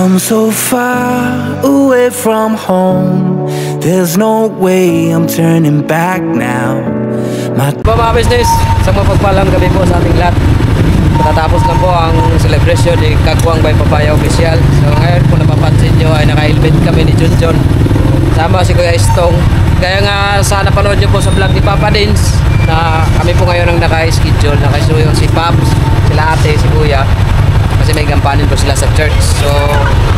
come so far away from home. There's no way I'm turning back now. Mga business, isang mapagpalang gabi po sa ating lahat. Patatapos na po ang celebration ni Kagwang by Papaya Official. So ngayon kung napapansin nyo ay naka-helmet kami ni Junjun. Sama si Kuya Estong. Kaya nga sana panood nyo po sa vlog ni Papa Dins na kami po ngayon ang naka-schedule. Nakasuyo si Paps, sila ate, si Kuya. Kasi may gampanin po sila sa church. So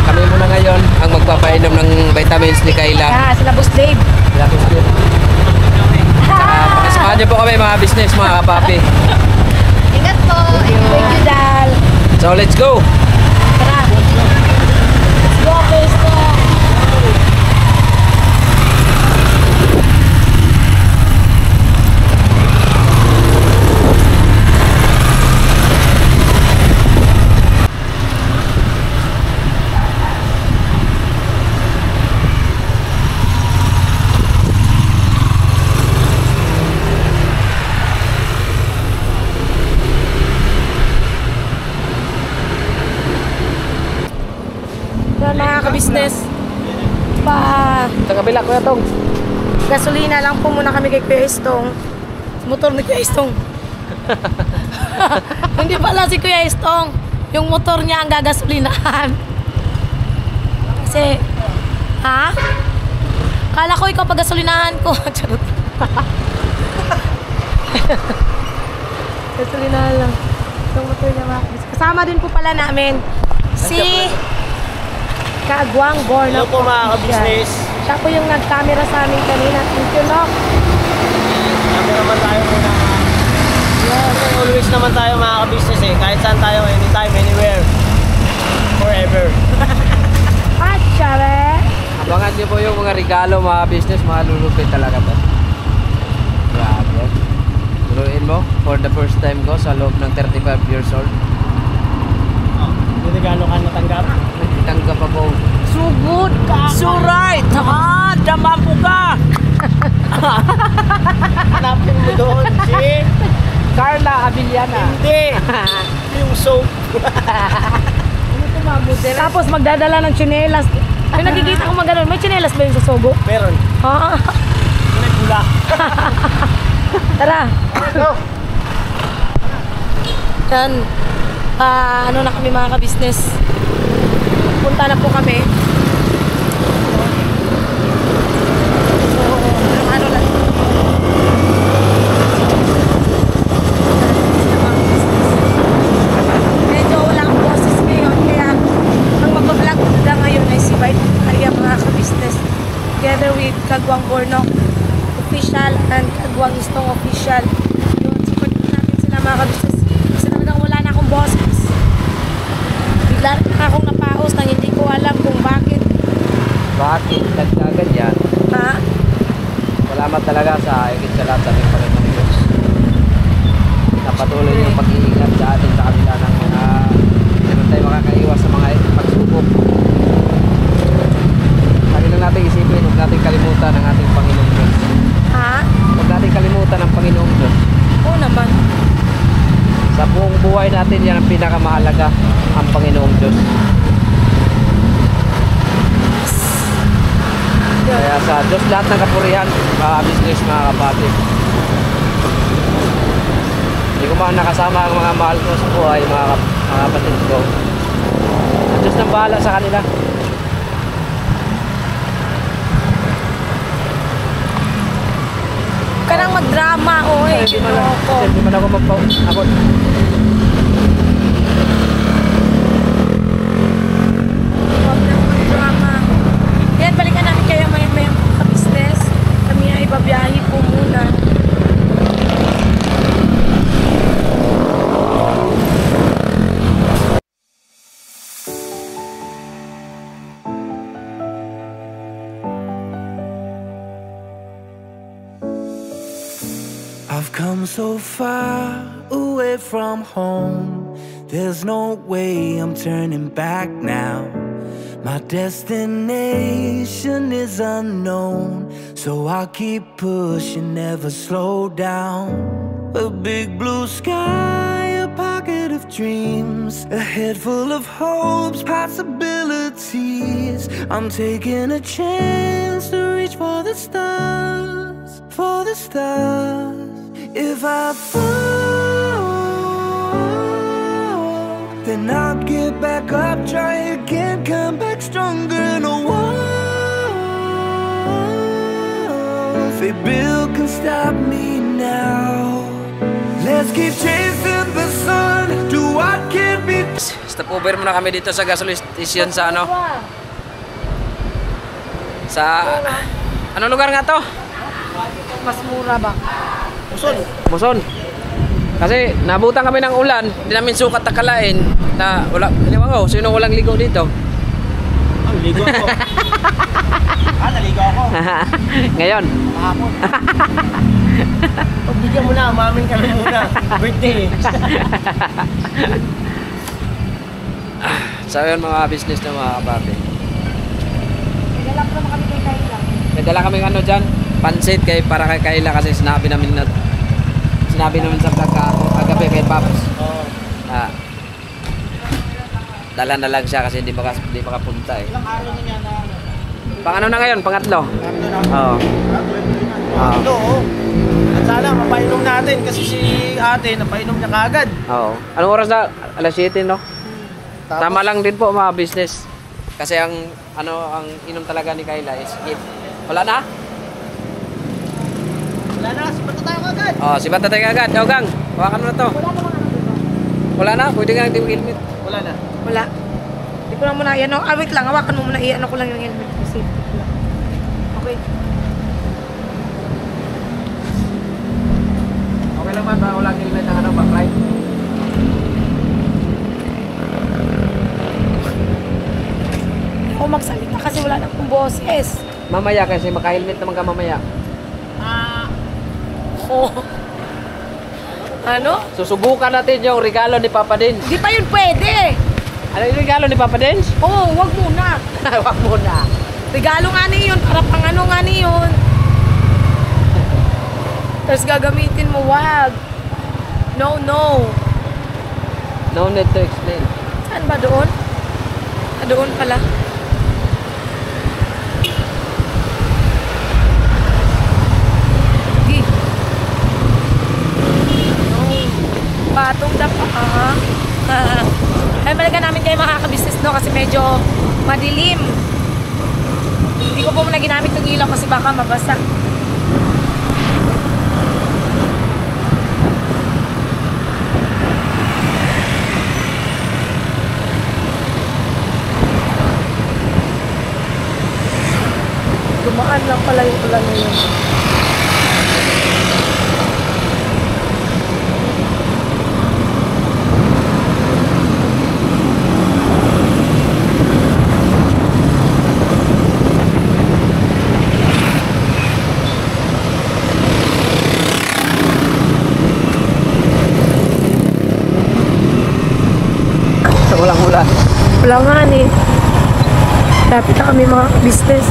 kami muna ngayon ang magpapainom ng vitamins ni Kayla. Sila Boss Dave. Sila Boss Dave. Pakisamahan nyo po kami mga business, mga kapapi. Ingat po. Thank you, Dal. So let's go. Tara. Let's go, Pesto. Mga ka-business, Sa kabila, Kuya Tong. gasolina lang po muna kami kay Kuya Estong. Motor ni Kuya Estong. Hindi pala si Kuya Estong. Yung motor niya ang gagasolinahan. Kasi, ha? Kala ko ikaw pag-gasolinahan ko. Charot. Gasolinahan lang. Yung motor niya mga ka-business. Kasama din po pala namin si Kagwang Born. Hello po mga ka-business. Siya po yung nag-camera sa amin kanina. Thank you, no? Sabi naman tayo muna. Yes. Always naman tayo mga ka-business eh. Kahit saan tayo, anytime, anywhere. Forever. At syare. Abangan nyo po yung mga regalo mga business, mga lulupit talaga to. Grabe. Turuin mo, for the first time ko sa loob ng 35 years old. Oh, hindi gano'n ka natanggap? Tanggap ako. So good ka! So right! Dama po ka! Hanapin mo doon si Carla Abiliana. Hindi! Yung soap. Tapos magdadala ng tsinelas. Ay, nakikita ko magano'n. May tsinelas ba yung sa Sogo? Meron. Ha? Nagpula. Tara. Go! Yan. Ano na kami mga ka-business. Punta na po kami. So, ano lang. Medyo wala akong boses ngayon. Kaya, ang mag-vlog na ngayon ay si Bite Maria mga ka-business. Together with Kagwang Bornok Official and Kagwang Istong Official. Yun, support natin sila mga ka-business. Kasi talagang wala na akong boses. Bigla na akong napaos na hindi ko alam kung bakit. Bakit nagkagan yan? Ha? Salamat talaga sa higit sa lahat sa ating Panginoong Diyos. Napatuloy yung pag-iingat sa atin sa kabila ng mga hindi naman tayo makakaiwas sa mga pagsubok. Lagi lang natin isipin, huwag natin kalimutan ang ating Panginoong Diyos. Ha? Huwag natin kalimutan ang Panginoong Diyos. Oo naman. Sa buong buhay natin yan ang pinakamahalaga, ang Panginoong Diyos. Kaya sa Diyos lahat ng kapurihan, mga business, mga kapatid. Hindi ko man nakasama ang mga mahal ko sa buhay, mga kapatid ko. Ang Diyos nang bahala sa kanila. Kanang magdrama, oy. Hindi man ako magpapakot. Huwag nang magdrama. Yan, balikan namin kayo may ka-business. Kami ay babiyahe po muna. I've come so far away from home. There's no way I'm turning back now. My destination is unknown, so I'll keep pushing, never slow down. A big blue sky, a pocket of dreams, a head full of hopes, possibilities. tears. I'm taking a chance to reach for the stars, for the stars. If I fall, then I'll get back up, try again, come back stronger. No walls they build can stop me now. Let's keep chasing the sun, do what can be. Stop over muna kami dito sa gasoline station sa ano? Sa ano lugar nga to? Mas mura ba? Muson. Kasi nabutan kami ng ulan, hindi namin sukat takalain na wala, iniwan ko, sino walang ligo dito? Ligo ako. Naligo ako. Ngayon. Kahapon. Pagbigyan mo na, mamin ka na muna. Birthday. So yun mga business na mga kapatid. Nagdala ko naman kami kay Kayla. Nagdala kami ano dyan, pansit para kay Kayla kasi sinabi namin sa vlog kagabi kay Paps. Oo. Dala na lang siya kasi hindi makapunta eh. Ilang araw na niya na ano? Pang ano na ngayon? Pangatlo? Pangatlo na. Oo. Pangatlo, oo. At sana mapainom natin kasi si ate napainom niya kagad. Oo. Anong oras na? Alas 7 no? Tapos, Tama lang din po mga business. Kasi ang inom talaga ni Kayla is if wala na? wala na, sipat na tayo kagad. Oh, si Bata tayo agad. O Gang, hawakan mo na to. Wala naman ano dito. Wala na? Pwede nga hindi mag-helmet. Wala na. Wala. Hindi ko na muna, yan o. Wait lang, hawakan mo muna. Iyan ko lang yung helmet ko. Safety lang. Okay. Okay lang ba? Walang helmet ang ano, backlight? Ako magsalita kasi wala na akong boses. Mamaya kasi maka-helmet naman ka mamaya. Oh. Ano? Susubukan natin yung regalo ni Papa Dins. Hindi pa yun pwede. Ano yung regalo ni Papa Dins? Oo, wag muna. Wag muna. Regalo nga ni yun, para pang ano nga ni yun. Tapos gagamitin mo, wag. No, no. No need to explain. Saan ba doon? Ah, doon pala. Di. Patong dapa. Ay, balikan namin kayo mga ka-business no kasi medyo madilim. Hindi ko po muna ginamit yung ilaw kasi baka mabasa. Dumaan lang pala yung ulan na yun. Walang ulan. Wala nga ni. Dapat na kami mga business.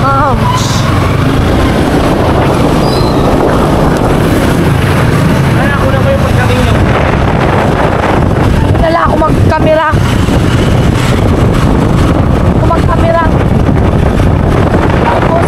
Ano, ako na ko yung pagdating nyo. Dala ako mag-camera. Ako mag-camera. Tapos,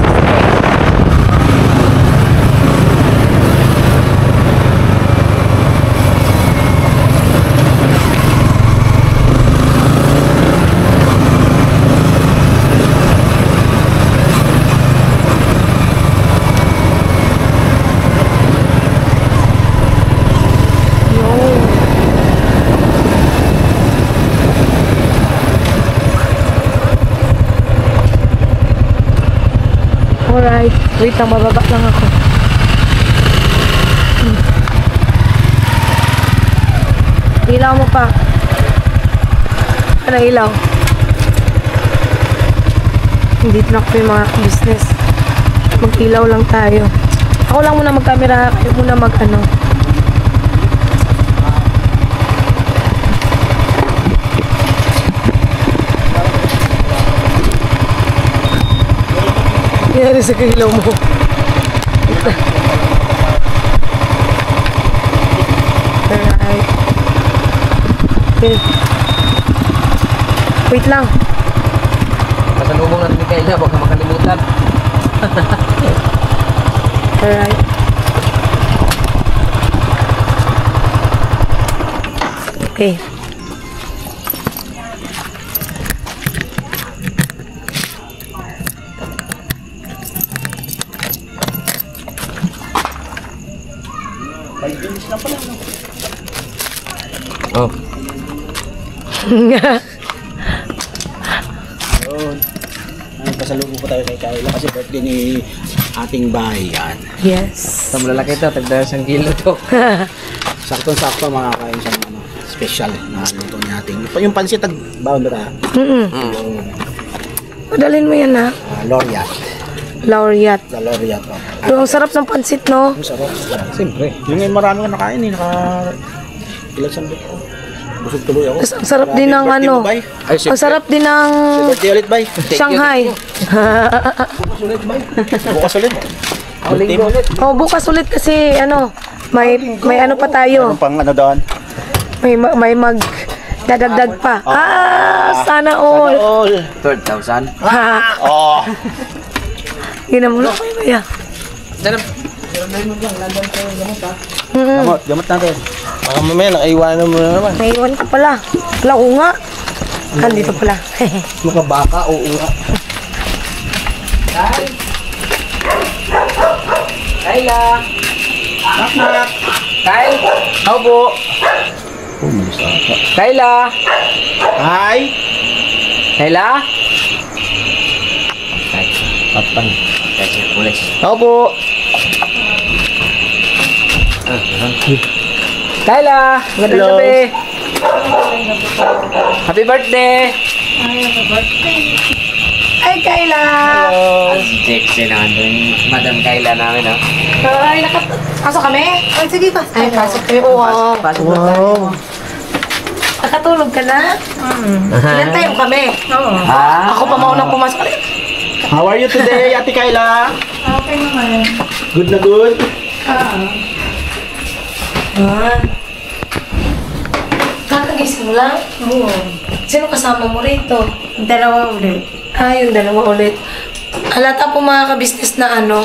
alright. Wait lang, mababa lang ako. Ilaw mo pa. Ano ilaw? Hindi na ako yung mga business. Mag-ilaw lang tayo. Ako lang muna mag-camera. Kayo muna mag-ano. Nangyari sa ilaw mo. Alright. Okay. Wait lang. Pasalubong natin ni Kayla, huwag ka makalimutan. Alright. Okay. Oh. Pasalubong po tayo kay Kayla kasi birthday ni ating bayan. Yes. Sa malalaki ito, tagda 1 kilo to. Saktong-sakto makakain siya ng special na luto natin. Yung pansit tag-bound na Padalin mo yan, ha? Laureate. Laureate. The Laureate. Pero ang sarap ng pansit, no? Ang sarap. Siyempre. Yung marami ka nakain eh. Ilan sandok ko. Busog tuloy ako. Ang sarap din ng ano. Ang sarap din ng Birthday ulit, bay. Shanghai. Bukas ulit. Oh, bukas ulit kasi ano, may ano pa tayo. Anong pang ano doon? May dadagdag pa. Sana all. All. 12,000. Oh. Ginamulok ko yung maya. Gamot natin. Baka mamaya nakaiwanan mo na naman. Naiwan ko pala. Wala ko nga. Andito pala. Mukha baka o ura. Kayla! Knock. Kyle! Ako po! Kayla! Hi. Kayla! Patang. Kasi pulis. Ako po. Kayla! Magandang Hello. gabi! Happy birthday! Ay, Kayla! Sexy naman doon. Madam Kayla namin, oh. Ay, pasok kami? Ay, sige, pasok. Ay, pasok kayo. Wow. Wow. Nakatulog ka na? Ilan tayo kami? Oo. Ako pa maunang pumasok. How are you today, Ate Kayla? Okay naman. Good na good? Kakagising mo lang? Oo. Sino kasama mo rito? Dalawa ulit. Yung dalawa ulit. Halata po mga kabisnes na ano,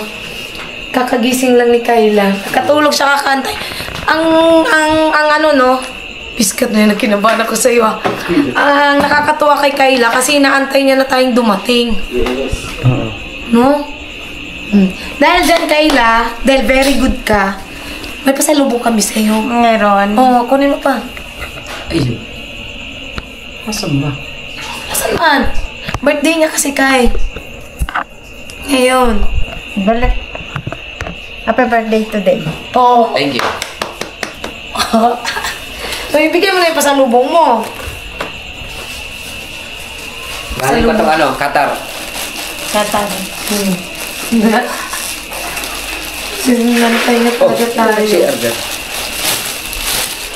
kakagising lang ni Kayla. Nakatulog siya kakantay. Ang ano no, biskat na yun, nagkinabahan ako sa iyo. Ang nakakatuwa kay Kayla kasi inaantay niya na tayong dumating. No? Dahil dyan Kayla, dahil very good ka, may pasalubong kami sa iyo. Meron. Oo, kunin mo pa. Ay, asan ba? Asan man? Birthday niya kasi Kay. Ngayon. Balik. Happy birthday today. Oo. Thank you. So, ibigay mo na yung pasalubong mo. Galing pa ito, Qatar. Satan. Sinantay na talaga tayo. Si Argat.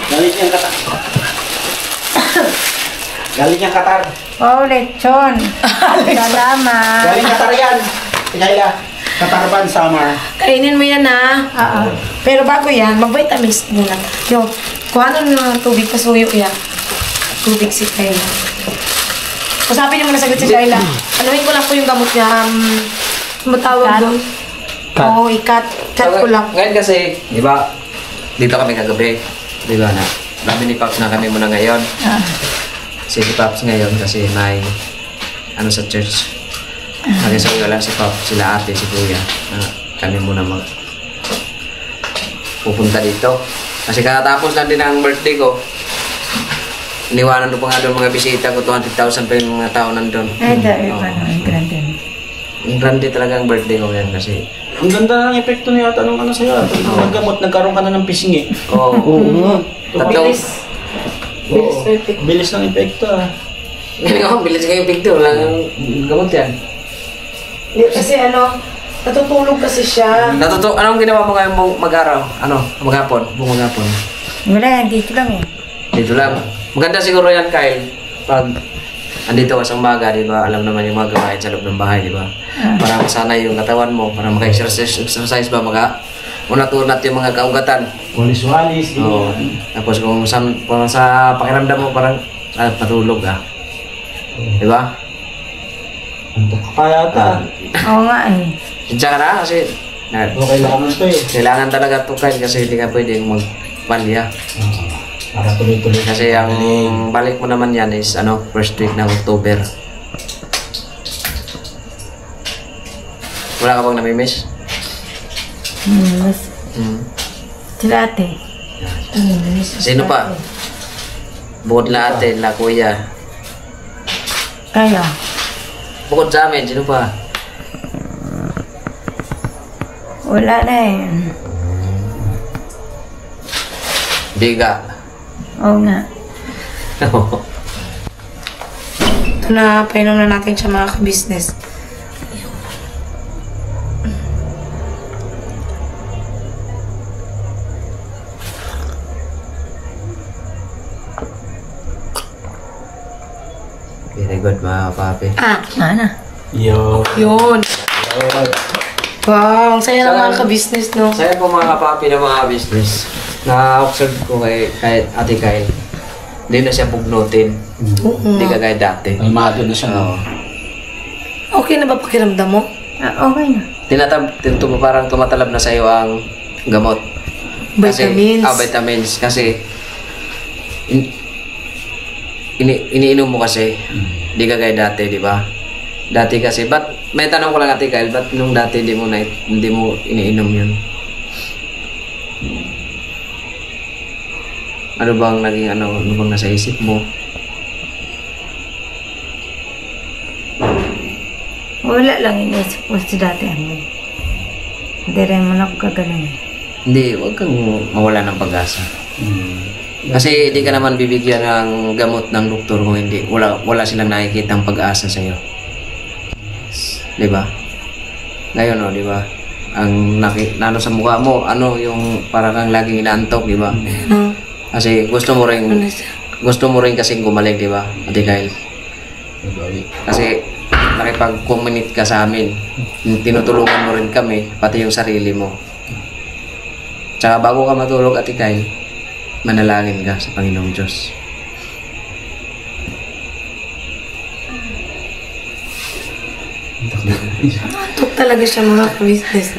Galit niyang Qatar. Galit niyang Qatar. Oh, lechon. Salamat. Galing Qatar yan. Ate Kayla. Qatar ban summer. Kainin mo yan ha. Pero bago yan, mag-vitamins muna. Yung, kung ano ng tubig, pasuyo yan. Tubig si Kayla. Usapin niyo muna saglit si Kayla. Anuhin ko lang po yung gamot niya. Matawag doon. Oo, i-cut. Cut ko lang. Ngayon kasi, di ba, dito kami kagabi. Di ba na? Dami ni Pops na kami muna ngayon. Si Pops ngayon kasi may ano sa church. Nag-isaw lang si Pops, sila ate, si Kuya. Kami muna pupunta dito. Kasi kakatapos lang din ang birthday ko. Iniwanan ko pa nga doon mga bisita ko, 200,000 pa yung mga tao nandun. Ay, dahil pa naman. Grande. Ang grande talaga ang birthday ko yan kasi. Ang ganda ng epekto niya yata nung ano sa'yo. Naggamot, nagkaroon ka na ng pisngi. Oo. Bilis. Oo. Bilis ng epekto ah. Galing ako, bilis kayo pigto. Walang gamot yan. Kasi ano, natutulog kasi siya. Anong ginawa mo ngayon mag-araw? Maghapon? Buong maghapon? Wala, dito lang eh. Dito lang. Maganda siguro yan, Kyle. Pag andito ka sa umaga, di ba? Alam naman yung mga gawain sa loob ng bahay, di ba? Para masanay yung katawan mo, para maka-exercise ba, unat-unat yung mga kaugatan. Walis-walis. Oo. Tapos kung sa pakiramdam mo parang patulog ka. Di ba? Antok ka yata. Oo nga eh. Sinsya ka na kasi Okay lang to eh. kailangan talaga tukain kasi hindi ka pwedeng magpalya. Para tuloy-tuloy. Kasi ang balik mo naman yan is first week ng October. Wala ka bang namimiss? Mas. Sila ate. Sino pa? Bukod na ate, na kuya. Kaya. Bukod sa amin, sino pa? Wala na eh. Biga. Oo nga. Ito na, painom na natin siya mga ka-business. Very good mga papi. Mana? Yo. Yun. Wow, ang saya ng mga ka-business, no? Saya po mga kapapi ng mga business. Na-observe ko kay Ate Kyle. Hindi na siya pugnutin. Hindi ka gaya dati. Kalmado na siya. Oo. Okay na ba pakiramdam mo? Okay na. Parang tumatalab na sa'yo ang gamot. Vitamins. Vitamins. Kasi iniinom mo kasi. Hindi ka gaya dati, di ba? Dati kasi, may tanong ko lang Ate Kyle, ba't nung dati hindi mo iniinom yun? Ano bang naging ano bang nasa isip mo? Wala lang inisip ko si dati ano. Hindi rin mo na kagaling. Hindi, huwag kang mawala ng pag-asa. Kasi hindi ka naman bibigyan ng gamot ng doktor kung hindi. Wala silang nakikita ang pag-asa sa'yo. Diba? Ngayon, di ba? Ang nano sa mukha mo, yung parang kang laging inaantok, di ba? Kasi gusto mo rin kasing gumaling, di ba? Ate Kyle. Kasi nakipag-communicate ka sa amin. Tinutulungan mo rin kami, pati yung sarili mo. Tsaka bago ka matulog, Ate Kyle, manalangin ka sa Panginoong Diyos. Antok talaga siya mga ka-business.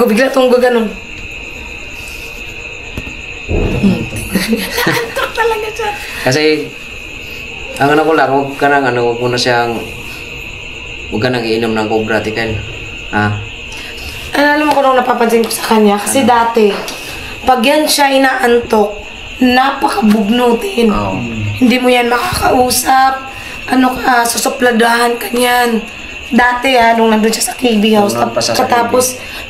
Bigla itong gaganon. Antok talaga siya. Kasi, ang ko lang, huwag ka nang huwag ka nang iinom ng Cobra, Ate Kyle. Alam mo ko nung napapansin ko sa kanya, kasi dati, pag yan siya inaantok, napakabugnutin. Hindi mo yan makakausap, susupladahan ka niyan. Dati nung nandun siya sa KB House,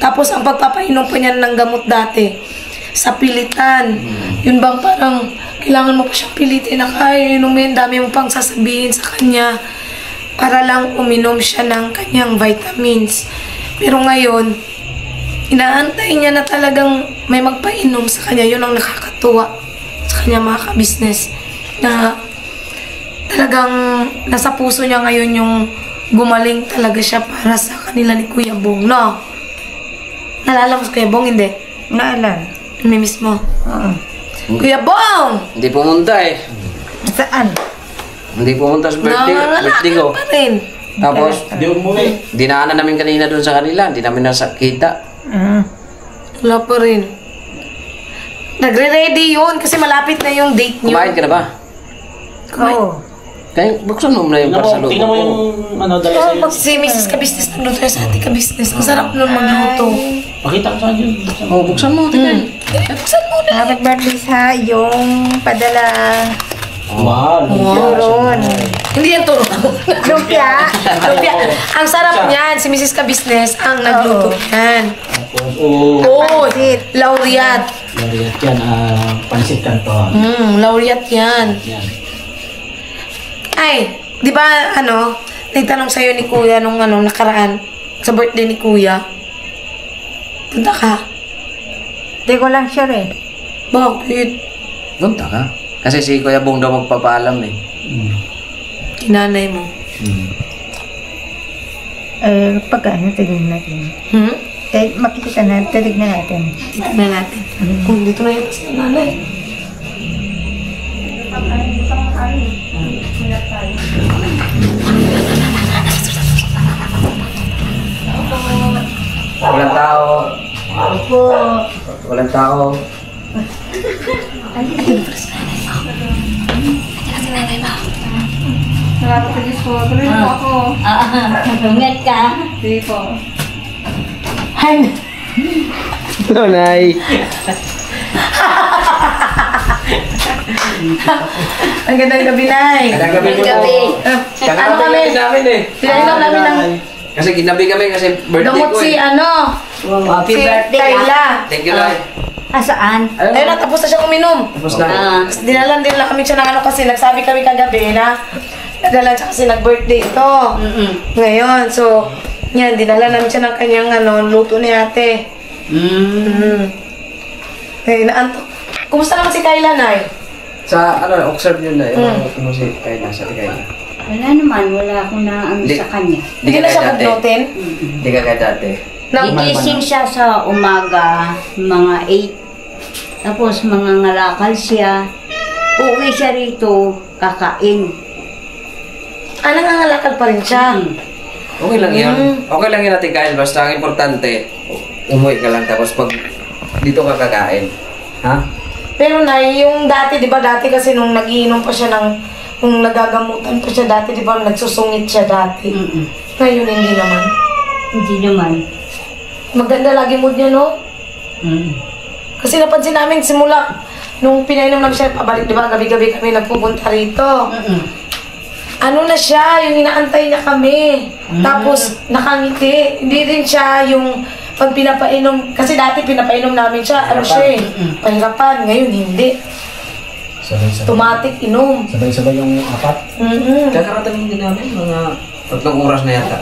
tapos ang pagpapainom pa niya ng gamot dati, sa pilitan. Yun bang parang, kailangan mo pa siyang pilitin na kaya inumin, dami mo pang sasabihin sa kanya, para lang uminom siya ng kanyang vitamins. Pero ngayon, inaantay niya na talagang may magpainom sa kanya. Yun ang nakakatuwa sa kanya mga ka-business. Na talagang nasa puso niya ngayon yung gumaling talaga siya para sa kanila ni Kuya Bong. No? Naalala mo sa Kuya Bong, hindi? Naalala. Namimiss mo? Oo. Kuya Bong! Hindi pumunta eh. Saan? Hindi pumunta sa birthday ko. pa rin. Tapos, Hindi umuwi. dinaanan namin kanina doon sa kanila. Hindi namin nakita. Wala pa rin. Nagre-ready yun kasi malapit na yung date niyo. Kumain ka na ba? Oo. Kaya buksan mo muna yung para sa loob. Tingnan mo yung dala Oh, sa'yo. pag si Mrs. Kabisnes nagluto sa ating kabisnes. Ang sarap nun magluto. Pakita ko saan yun. Oh, buksan mo. Tingnan. Buksan mo na. Happy birthday sa yung padala. Wow. Turon. Hindi yan turo. Lumpia. Lumpia. Ang sarap niyan. Si Mrs. Kabisnes ang nagluto yan. Tapos, Pansit. Laureate. Laureate yan. Pansit Canton. Laureate yan. Yan. Ay, di ba nagtanong sa'yo ni Kuya nung nakaraan sa birthday ni Kuya? Punta ka. Hindi ko lang sure eh. Bakit? Punta ka. Kasi si Kuya Bong daw magpapaalam eh. Kinanay mo. Pag tignan natin. Makikita na, titignan natin. Tignan natin. Kung dito na yun si nanay. Walang tao. Opo. Walang tao. Nakakapagis po. Tuloy na po ako. Ingat ka. Sige po. Ay, Hello, Nay. Ang gandang gabi, Nay. Magandang gabi po. gabi. Ano kami? namin eh. Pinainom namin ng Kasi ginabi kami kasi birthday dumot ko si eh. happy si birthday. Kayla. Thank you, Nay. Saan? Ayun na, tapos na siyang uminom. Tapos na. Dinalan din lang kami siya ng ano kasi nagsabi kami kagabi na nadalan siya kasi nag-birthday ito. Ngayon, so, yan, dinala namin siya ng kanyang ano, luto ni ate. Eh, naantok. Kumusta naman si Kayla, Nay? Sa ano, observe nyo na. Ano si Kayla, sa Kayla. Wala naman, wala akong naano Di- sa kanya. Hindi na siya bugnutin? Hindi ka kaya dati. Gigising siya sa umaga, mga 8. Tapos mga ngalakal siya. Uuwi siya rito, kakain. Nangangalakal pa rin siya. Okay lang yan. Okay lang yun natin kain. Basta ang importante, umuwi ka lang tapos pag dito ka kakain. Ha? Pero Nay, yung dati, di ba dati kasi nung nagiinom pa siya nung nagagamutan pa siya dati, di ba nagsusungit siya dati. Ngayon hindi naman. Hindi naman. Maganda lagi mood niya, no? Kasi napansin namin simula nung pinainom namin siya, pabalik, di ba, gabi-gabi kami nagpupunta rito. Ano na siya, yung inaantay niya kami. Tapos, nakangiti. Hindi rin siya yung pag pinapainom, kasi dati pinapainom namin siya, ano siya eh, pahirapan. Ngayon, hindi. Automatic inom. Sabay-sabay yung apat. Kakarating din namin mga 3 oras na yata.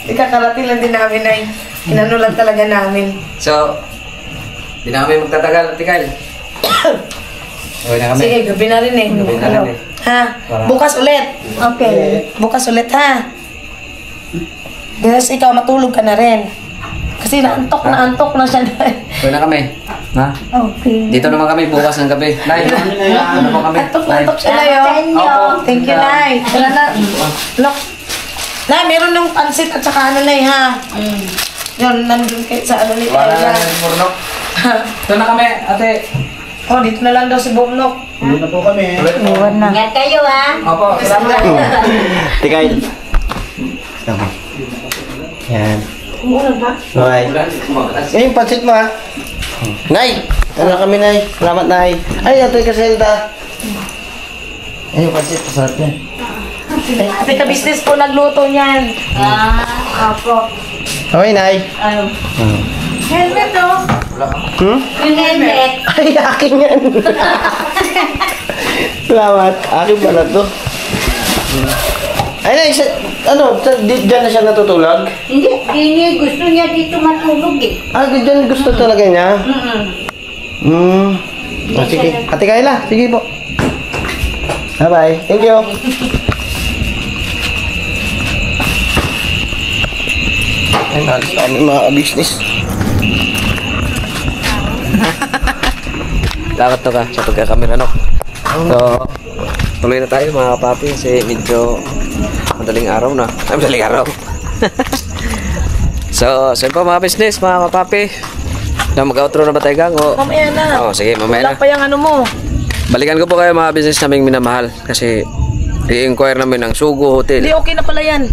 Di kakarating lang din namin ay inano lang talaga namin. So, di na kami magtatagal, Tikay. Okay na kami. Sige, gabi na rin eh. Gabi na rin eh. Ha? Para- Bukas ulit. Okay. Bukas ulit ha. Yes, ikaw matulog ka na rin. Kasi naantok na siya. Okay na kami. Ha? Okay. Dito naman kami bukas ng gabi. Nay, ano po kami? Antok siya na Salamat sa inyo. Opo. Thank you, Nay. Wala na. Look. Nay, meron ng pansit at saka ano, Nay, ha? Yun, nandun kayo sa ano ni Wala Kayla. na yung murnok. Ito na kami, ate. Oh, dito na lang daw si Bomnok. Uwi na po kami. Iwan na. Ingat kayo ha. Opo, salamat. Tikay. Tama. Yan. Umulan ba? Okay. Yan yung pansit mo ha. Nay! Ano kami, Nay? Salamat, Nay. Ay, ate Caselda. Ay, yung pansit. Masarap yan. Ate ka-business po nagluto niyan. Opo. Okay, Nay. Helmet, oh. Yung helmet. Ay, akin yan. Salamat. Akin pala to. Ay, Nay, dyan na siya natutulog? Hindi, gusto niya dito matulog eh. Ah, dyan gusto talaga niya? Oh, sige. Ate Kayla, sige po. Bye-bye. Thank you. Ay, nalis na kami mga business. Dapat to ka sa pagkakamera, no? So, tuloy na tayo mga papi kasi medyo madaling araw na. Ay, madaling araw. So yun po mga business, mga kapapi. Na mag-outro na ba tayo, gang? O, Mamaya na. oh, sige, mamaya Wala na. pa yung ano mo. Balikan ko po kayo mga business naming minamahal kasi i-inquire namin ng Sugo Hotel. Hindi, okay na pala yan.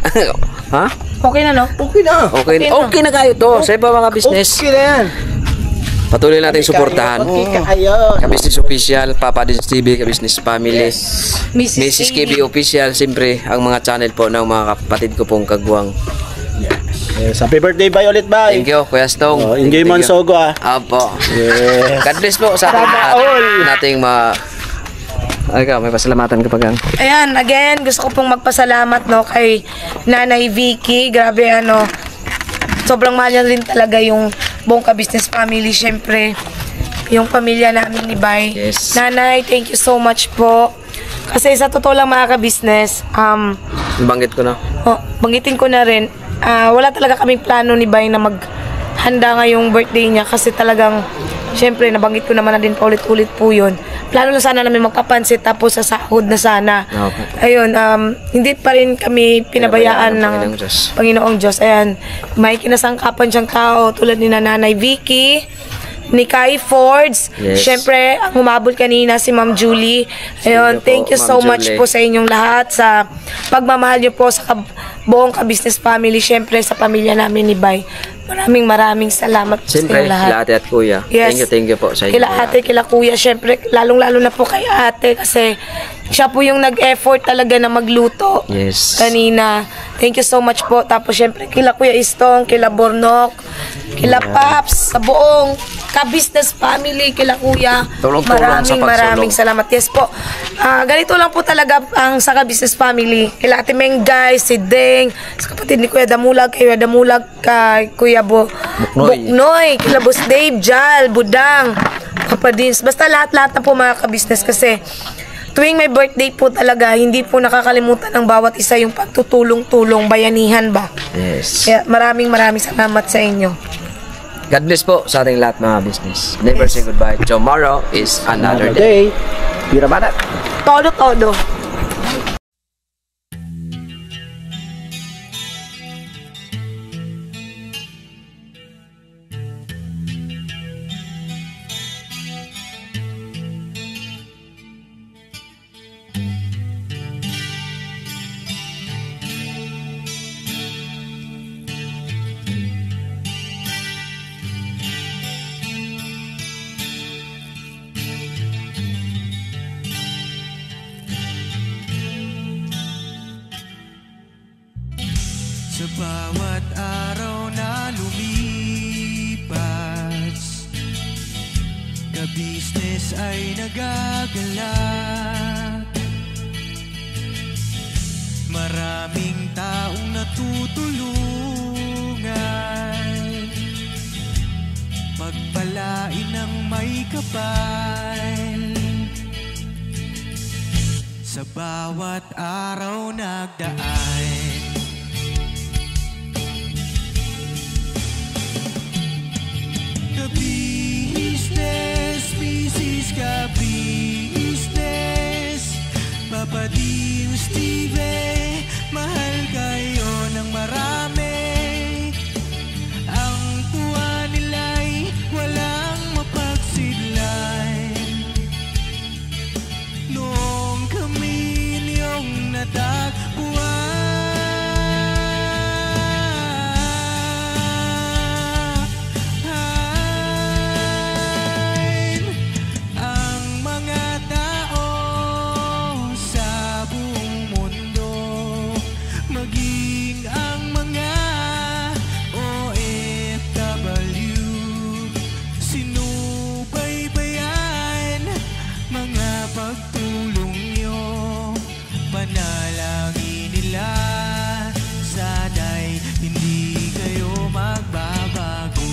Ha? Okay na, no? Okay na. Okay na kayo to. Sa iba mga business. Okay na yan. Patuloy natin suportahan. Okay kayo. Ka-business official, Papa Dins TV, ka-business family. Mrs. KB official, siyempre ang mga channel po ng mga kapatid ko pong kagwang. Yes, happy birthday, bye ulit, bye. Thank you, Kuya Stong. Oh, enjoy Thank man you. Sogo ah. Apo. Yes. God bless po sa nating Ay ka, may pasalamatan ka pagang. Ayan, again, gusto ko pong magpasalamat, no, kay Nanay Vicky. Grabe, ano, sobrang mahal niya rin talaga yung buong ka-business family, syempre. Yung pamilya namin ni Bay. Yes. Nanay, thank you so much po. Kasi sa totoo lang mga ka-business, Banggit ko na. banggitin ko na rin, wala talaga kaming plano ni Bay na maghanda ngayong birthday niya kasi talagang syempre nabanggit ko naman na din paulit-ulit po yun. Plano lang sana namin magpapansit tapos sa sahod na sana. Ayun, hindi pa rin kami pinabayaan ng Panginoong Diyos. Ayan, may kinasangkapan siyang tao tulad ni Nanay Vicky, ni Kai Fords. Syempre, ang humabol kanina si Ma'am Julie. Ayun, thank you so much po sa inyong lahat sa pagmamahal niyo po sa buong ka-business family. Syempre, sa pamilya namin ni Bay. Maraming salamat po sa inyong lahat. Kila ate at kuya. Yes. Thank you po sa inyo. Kila ate, kila kuya. Syempre, lalong-lalo na po kay ate kasi siya po yung nag-effort talaga na magluto. Yes. Kanina. Thank you so much po. Tapos syempre, kila Kuya Istong, kila Bornok, kila Paps, sa buong ka-business family, kila Kuya. Maraming salamat. Yes po. Ganito lang po talaga ang sa ka-business family. Kila Ate Menggay, si Deng, sa kapatid ni Kuya Damulag, kay Kuya Damulag, kay Kuya Buknoy, kila Boss Dave, Jal, Budang, Papa Dins. Basta lahat-lahat na po mga ka-business kasi tuwing may birthday po talaga, hindi po nakakalimutan ng bawat isa yung pagtutulong-tulong, bayanihan ba? Yes. Kaya maraming salamat sa inyo. God bless po sa ating lahat mga business. Never say goodbye. Tomorrow is another day. Pira banat. Todo. Sa bawat araw na lumipas, ka-business ay nagagalak. Maraming taong natutulungan, pagpalain ng may kapal. Sa bawat araw nagdaan, ka-business, Mrs. Ka-business, Papa Dio, Steve, mahal kayo ng marami. Ang tuwa nila'y walang mapagsidlan. Noong kami niyong natagpuan, pagtulong nyo, panalangin nila, sana'y hindi kayo magbabago.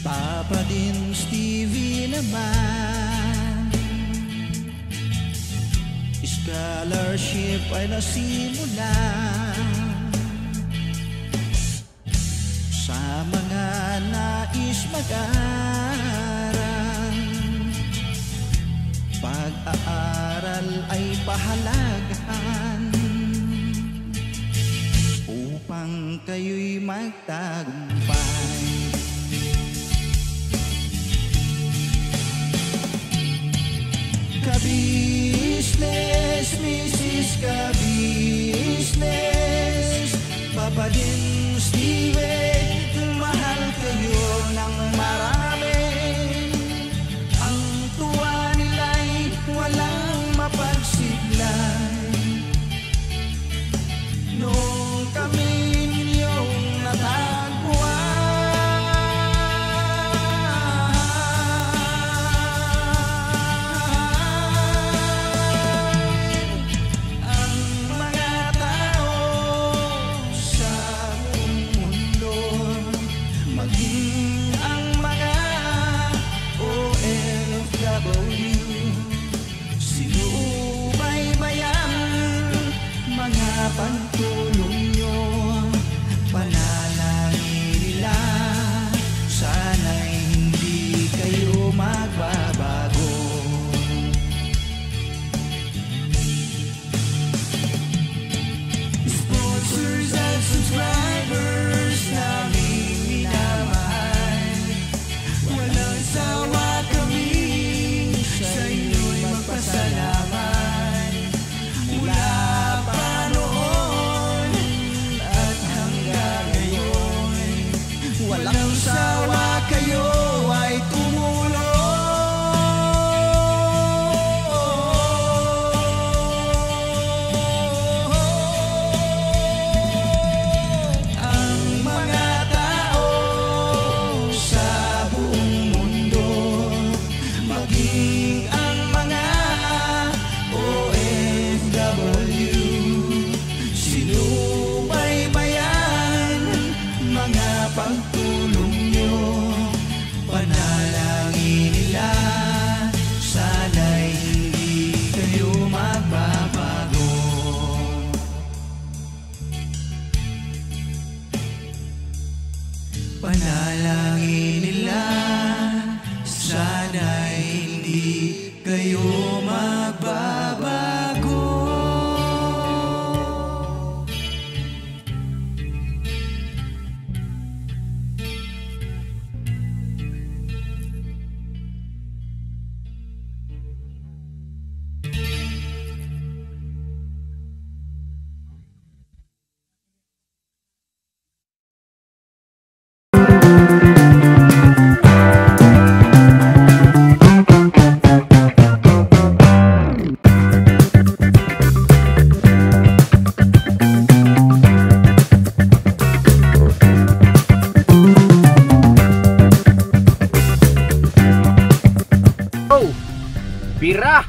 Papa din Stevie naman, scholarship ay nasimulan sa mga nais mag-aral. Pag-aaral ay pahalagahan upang kayo'y magtagumpay. Ka-business, Mrs. Ka-business, Papa din Steve, mahal kayo ng marami. Ang tuwa nila'y walang mapagsidlan. Noong kami ninyong natagpuan, maging Bira.